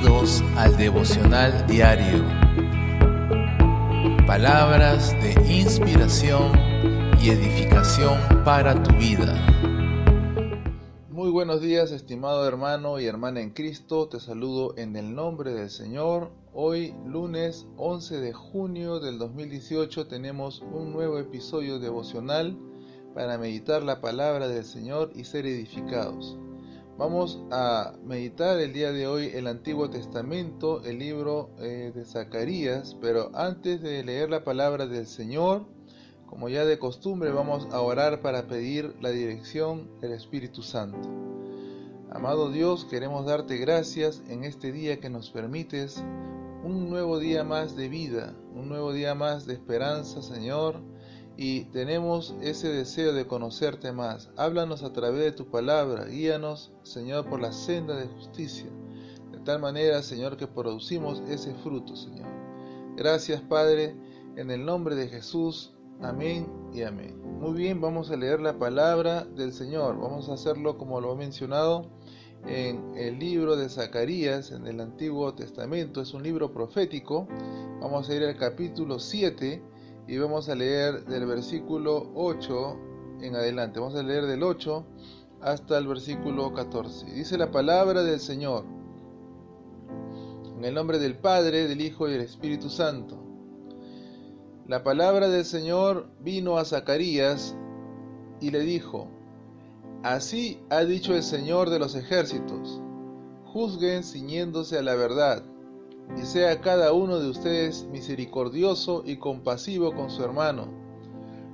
Bienvenidos al devocional diario. Palabras de inspiración y edificación para tu vida. Muy buenos días, estimado hermano y hermana en Cristo. Te saludo en el nombre del Señor. Hoy, lunes 11 de junio del 2018, tenemos un nuevo episodio devocional para meditar la palabra del Señor y ser edificados. Vamos a meditar el día de hoy el Antiguo Testamento, el libro de Zacarías, pero antes de leer la palabra del Señor, como ya de costumbre, vamos a orar para pedir la dirección del Espíritu Santo. Amado Dios, queremos darte gracias en este día que nos permites un nuevo día más de vida, un nuevo día más de esperanza, Señor, y tenemos ese deseo de conocerte más. Háblanos a través de tu palabra, guíanos, Señor, por la senda de justicia, de tal manera, Señor, que producimos ese fruto, Señor. Gracias, Padre, en el nombre de Jesús. Amén y amén. Muy bien, vamos a leer la palabra del Señor. Vamos a hacerlo como lo he mencionado en el libro de Zacarías, en el Antiguo Testamento. Es un libro profético. Vamos a ir al capítulo 7 y vamos a leer del versículo 8 en adelante. Vamos a leer del 8 hasta el versículo 14. Dice la palabra del Señor: en el nombre del Padre, del Hijo y del Espíritu Santo. La palabra del Señor vino a Zacarías y le dijo: Así ha dicho el Señor de los ejércitos: juzguen ciñéndose a la verdad, y sea cada uno de ustedes misericordioso y compasivo con su hermano.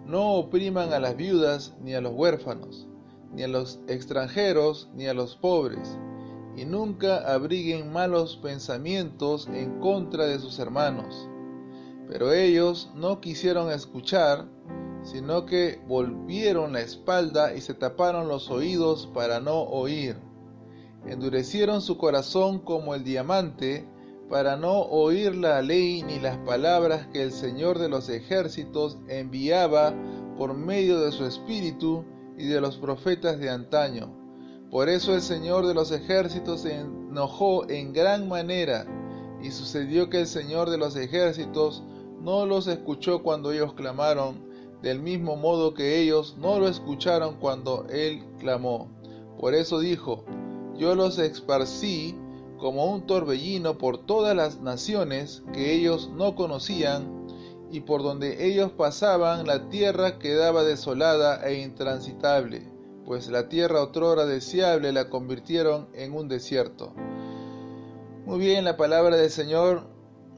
No opriman a las viudas ni a los huérfanos, ni a los extranjeros ni a los pobres, y nunca abriguen malos pensamientos en contra de sus hermanos. Pero ellos no quisieron escuchar, sino que volvieron la espalda y se taparon los oídos para no oír. Endurecieron su corazón como el diamante, para no oír la ley ni las palabras que el Señor de los ejércitos enviaba por medio de su Espíritu y de los profetas de antaño. Por eso el Señor de los ejércitos se enojó en gran manera, y sucedió que el Señor de los ejércitos no los escuchó cuando ellos clamaron, del mismo modo que ellos no lo escucharon cuando Él clamó. Por eso dijo: Yo los esparcí como un torbellino por todas las naciones que ellos no conocían, y por donde ellos pasaban la tierra quedaba desolada e intransitable, pues la tierra otrora deseable la convirtieron en un desierto. Muy bien, la palabra del Señor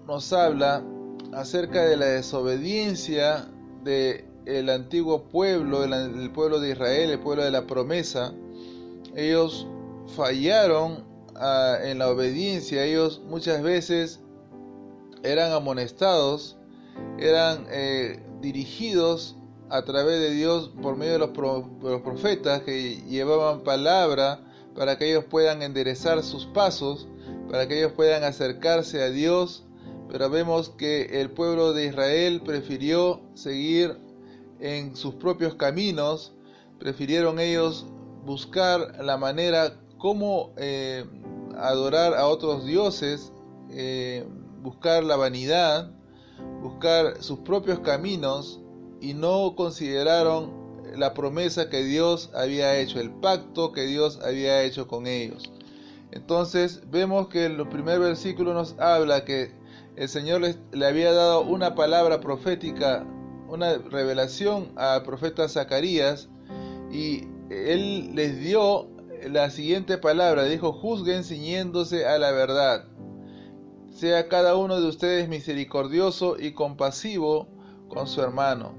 nos habla acerca de la desobediencia del antiguo pueblo, el pueblo de Israel, el pueblo de la promesa. Ellos fallaron en la obediencia. Ellos muchas veces eran amonestados, eran dirigidos a través de Dios por medio de los profetas que llevaban palabra para que ellos puedan enderezar sus pasos, para que ellos puedan acercarse a Dios. Pero vemos que el pueblo de Israel prefirió seguir en sus propios caminos, prefirieron ellos buscar la manera cómo adorar a otros dioses, buscar la vanidad, buscar sus propios caminos, y no consideraron la promesa que Dios había hecho, el pacto que Dios había hecho con ellos. Entonces vemos que el primer versículo nos habla que el Señor le había dado una palabra profética, una revelación al profeta Zacarías, y Él les dio la siguiente palabra. Dijo: juzguen ciñéndose a la verdad. Sea cada uno de ustedes misericordioso y compasivo con su hermano.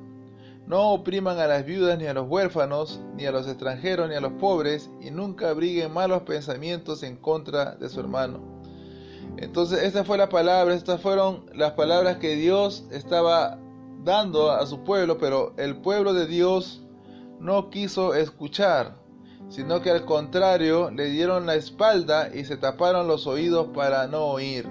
No opriman a las viudas ni a los huérfanos, ni a los extranjeros ni a los pobres, y nunca abriguen malos pensamientos en contra de su hermano. Entonces esta fue la palabra, estas fueron las palabras que Dios estaba dando a su pueblo, pero el pueblo de Dios no quiso escuchar, sino que al contrario le dieron la espalda y se taparon los oídos para no oír.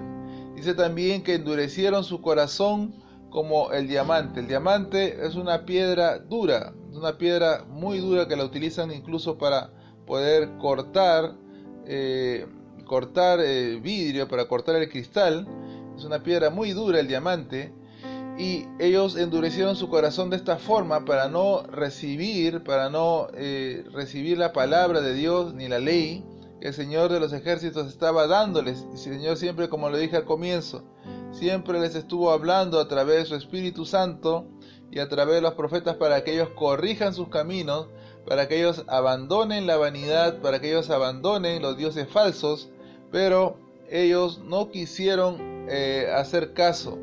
Dice también que endurecieron su corazón como el diamante. El diamante es una piedra dura, una piedra muy dura que la utilizan incluso para poder cortar cortar vidrio, para cortar el cristal. Es una piedra muy dura, el diamante. Y ellos endurecieron su corazón de esta forma para no recibir la palabra de Dios ni la ley que el Señor de los ejércitos estaba dándoles. Y el Señor siempre, como lo dije al comienzo, siempre les estuvo hablando a través de su Espíritu Santo y a través de los profetas para que ellos corrijan sus caminos, para que ellos abandonen la vanidad, para que ellos abandonen los dioses falsos, pero ellos no quisieron hacer caso.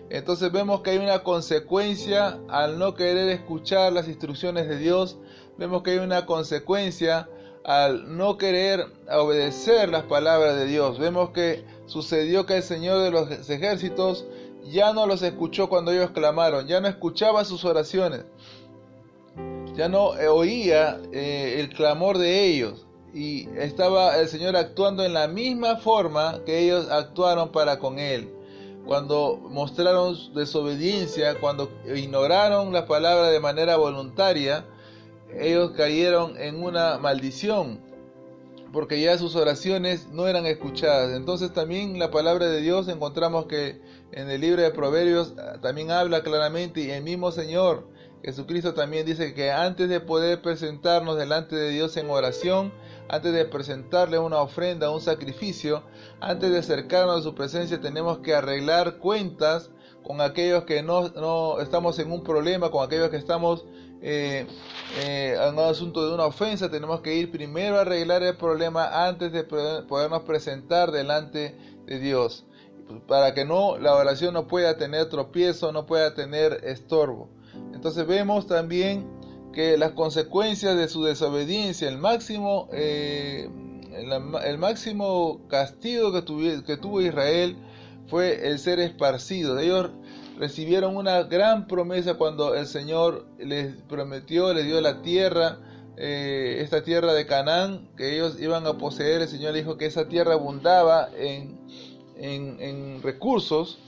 Entonces vemos que hay una consecuencia al no querer escuchar las instrucciones de Dios. Vemos que hay una consecuencia al no querer obedecer las palabras de Dios. Vemos que sucedió que el Señor de los ejércitos ya no los escuchó cuando ellos clamaron, ya no escuchaba sus oraciones, ya no oía el clamor de ellos, y estaba el Señor actuando en la misma forma que ellos actuaron para con Él. Cuando mostraron desobediencia, cuando ignoraron la palabra de manera voluntaria, ellos cayeron en una maldición, porque ya sus oraciones no eran escuchadas. Entonces también la palabra de Dios encontramos que en el libro de Proverbios también habla claramente, y el mismo Señor Jesucristo también dice que antes de poder presentarnos delante de Dios en oración, antes de presentarle una ofrenda, un sacrificio, antes de acercarnos a su presencia, tenemos que arreglar cuentas con aquellos que no estamos en un problema, con aquellos que estamos en un asunto de una ofensa. Tenemos que ir primero a arreglar el problema antes de podernos presentar delante de Dios, para que la oración no pueda tener tropiezo, no pueda tener estorbo. Entonces vemos también que las consecuencias de su desobediencia, el máximo castigo que tuvo Israel fue el ser esparcido. Ellos recibieron una gran promesa cuando el Señor les prometió, les dio la tierra, esta tierra de Canaán que ellos iban a poseer. El Señor dijo que esa tierra abundaba en recursos,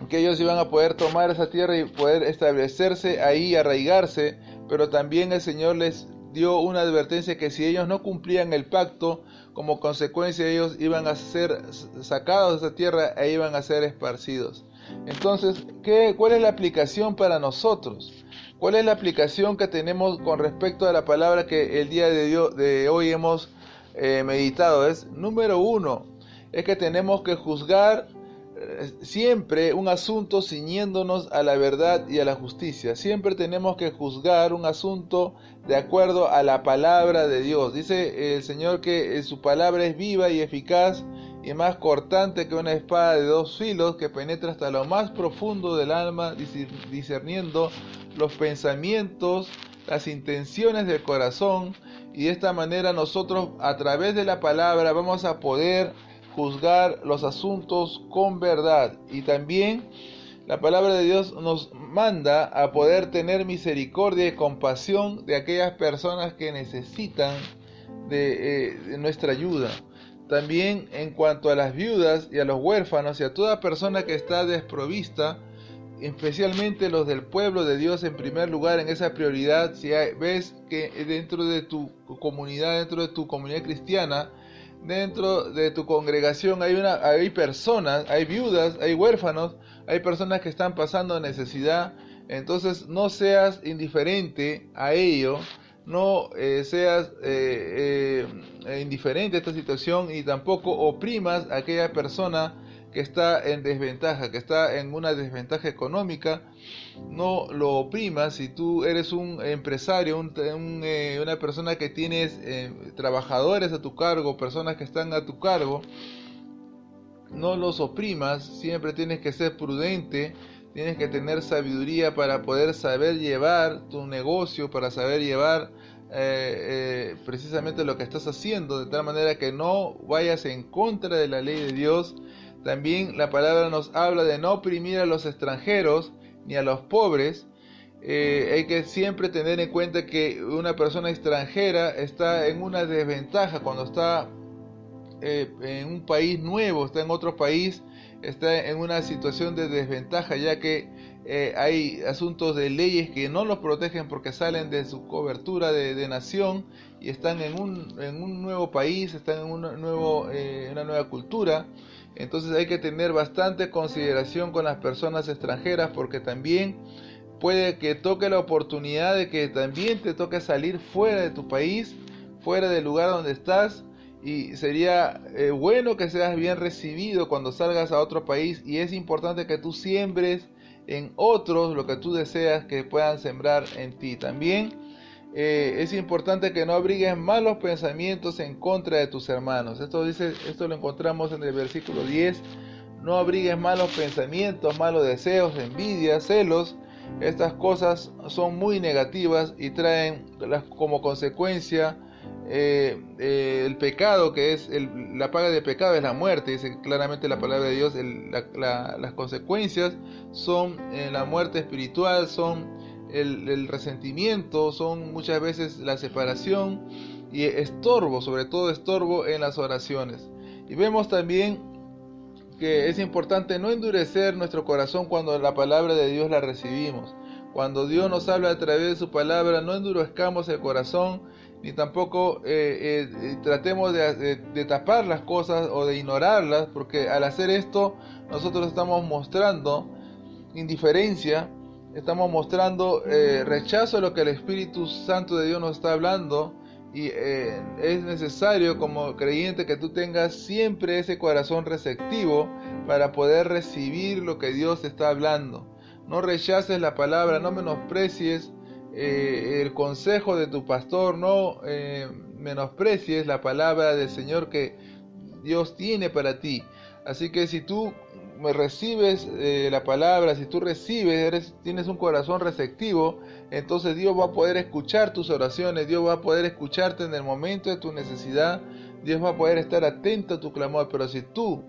que ellos iban a poder tomar esa tierra y poder establecerse ahí, arraigarse. Pero también el Señor les dio una advertencia que si ellos no cumplían el pacto, como consecuencia ellos iban a ser sacados de esa tierra e iban a ser esparcidos. Entonces, ¿cuál es la aplicación para nosotros? ¿Cuál es la aplicación que tenemos con respecto a la palabra que el día de hoy hemos meditado? Número 1, es que tenemos que juzgar siempre un asunto ciñéndonos a la verdad y a la justicia. Siempre tenemos que juzgar un asunto de acuerdo a la palabra de Dios. Dice el Señor que su palabra es viva y eficaz y más cortante que una espada de 2 filos, que penetra hasta lo más profundo del alma, discerniendo los pensamientos, las intenciones del corazón. Y de esta manera nosotros, a través de la palabra, vamos a poder juzgar los asuntos con verdad. Y también la palabra de Dios nos manda a poder tener misericordia y compasión de aquellas personas que necesitan de nuestra ayuda. También en cuanto a las viudas y a los huérfanos y a toda persona que está desprovista, especialmente los del pueblo de Dios en primer lugar, en esa prioridad. Si ves que dentro de tu comunidad cristiana, dentro de tu congregación hay personas, hay viudas, hay huérfanos, hay personas que están pasando necesidad, entonces no seas indiferente a ello, no seas indiferente a esta situación, y tampoco oprimas a aquella persona que está en desventaja, que está en una desventaja económica. No lo oprimas. Si tú eres un empresario, una persona que tienes trabajadores a tu cargo, personas que están a tu cargo, no los oprimas. Siempre tienes que ser prudente, tienes que tener sabiduría para poder saber llevar tu negocio, para saber llevar precisamente lo que estás haciendo, de tal manera que no vayas en contra de la ley de Dios. También la palabra nos habla de no oprimir a los extranjeros ni a los pobres. Hay que siempre tener en cuenta que una persona extranjera está en una desventaja cuando está en un país nuevo, está en otro país, está en una situación de desventaja, ya que hay asuntos de leyes que no los protegen porque salen de su cobertura de nación y están en un nuevo país, están en una nueva cultura. Entonces hay que tener bastante consideración con las personas extranjeras, porque también puede que toque la oportunidad de que también te toque salir fuera de tu país, fuera del lugar donde estás, y sería bueno que seas bien recibido cuando salgas a otro país, y es importante que tú siembres en otros lo que tú deseas que puedan sembrar en ti. También es importante que no abrigues malos pensamientos en contra de tus hermanos. Esto lo encontramos en el versículo 10. No abrigues malos pensamientos, malos deseos, envidia, celos. Estas cosas son muy negativas y traen como consecuencia el pecado, que es la paga del pecado es la muerte. Dice claramente la palabra de Dios. Las consecuencias son la muerte espiritual, son el resentimiento, son muchas veces la separación y estorbo, sobre todo estorbo en las oraciones. Y vemos también que es importante no endurecer nuestro corazón cuando la palabra de Dios la recibimos. Cuando Dios nos habla a través de su palabra, no endurezcamos el corazón, ni tampoco tratemos de tapar las cosas o de ignorarlas, porque al hacer esto nosotros estamos mostrando indiferencia, estamos mostrando rechazo a lo que el Espíritu Santo de Dios nos está hablando. Y es necesario como creyente que tú tengas siempre ese corazón receptivo para poder recibir lo que Dios te está hablando. No rechaces la palabra, no menosprecies el consejo de tu pastor, no menosprecies la palabra del Señor que Dios tiene para ti. Así que si tú recibes la palabra, si tú recibes, tienes un corazón receptivo, entonces Dios va a poder escuchar tus oraciones, Dios va a poder escucharte en el momento de tu necesidad, Dios va a poder estar atento a tu clamor. Pero si tú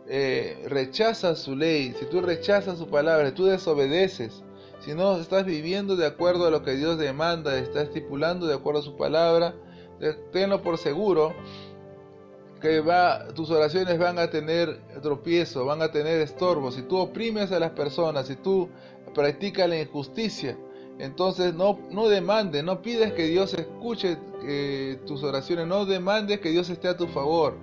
rechazas su ley, si tú rechazas su palabra, si tú desobedeces, si no estás viviendo de acuerdo a lo que Dios demanda, estás estipulando de acuerdo a su palabra, tenlo por seguro que tus oraciones van a tener tropiezo, van a tener estorbo. Si tú oprimes a las personas, si tú practicas la injusticia, entonces no demandes, no pides que Dios escuche tus oraciones, no demandes que Dios esté a tu favor.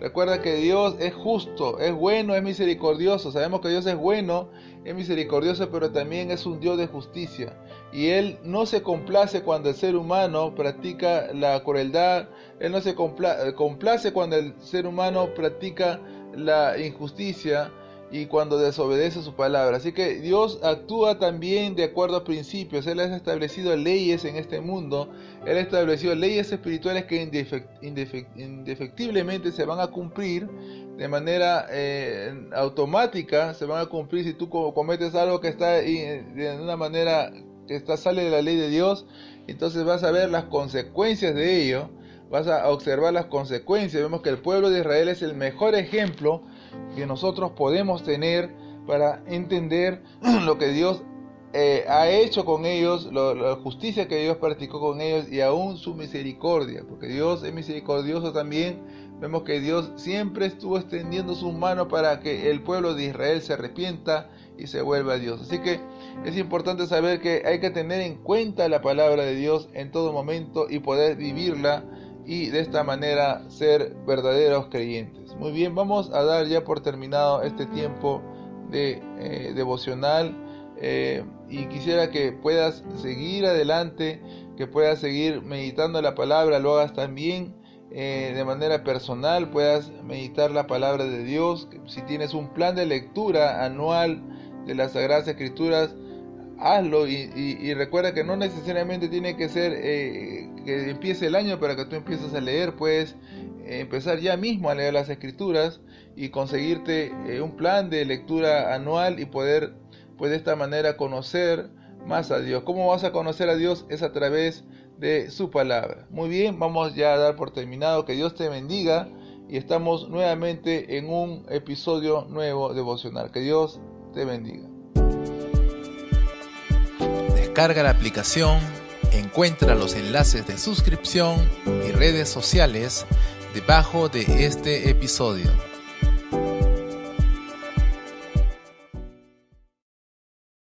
Recuerda que Dios es justo, es bueno, es misericordioso. Sabemos que Dios es bueno, es misericordioso, pero también es un Dios de justicia. Y Él no se complace cuando el ser humano practica la crueldad. Él no se complace cuando el ser humano practica la injusticia y cuando desobedece su palabra. Así que Dios actúa también de acuerdo a principios. Él ha establecido leyes en este mundo. Él ha establecido leyes espirituales que indefectiblemente se van a cumplir de manera automática. Se van a cumplir si tú cometes algo que está de una manera que sale de la ley de Dios. Entonces vas a ver las consecuencias de ello. Vas a observar las consecuencias. Vemos que el pueblo de Israel es el mejor ejemplo que nosotros podemos tener para entender lo que Dios ha hecho con ellos, la justicia que Dios practicó con ellos y aún su misericordia, porque Dios es misericordioso también. Vemos que Dios siempre estuvo extendiendo sus manos para que el pueblo de Israel se arrepienta y se vuelva a Dios. Así que es importante saber que hay que tener en cuenta la palabra de Dios en todo momento y poder vivirla, y de esta manera ser verdaderos creyentes. Muy bien, vamos a dar ya por terminado este tiempo de devocional, y quisiera que puedas seguir adelante, que puedas seguir meditando la palabra, lo hagas también de manera personal, puedas meditar la palabra de Dios. Si tienes un plan de lectura anual de las Sagradas Escrituras, hazlo y recuerda que no necesariamente tiene que ser que empiece el año para que tú empieces a leer. Puedes empezar ya mismo a leer las Escrituras y conseguirte un plan de lectura anual y poder pues de esta manera conocer más a Dios. ¿Cómo vas a conocer a Dios? Es a través de su palabra. Muy bien, vamos ya a dar por terminado. Que Dios te bendiga y estamos nuevamente en un episodio nuevo devocional. Que Dios te bendiga. Descarga la aplicación, encuentra los enlaces de suscripción y redes sociales debajo de este episodio.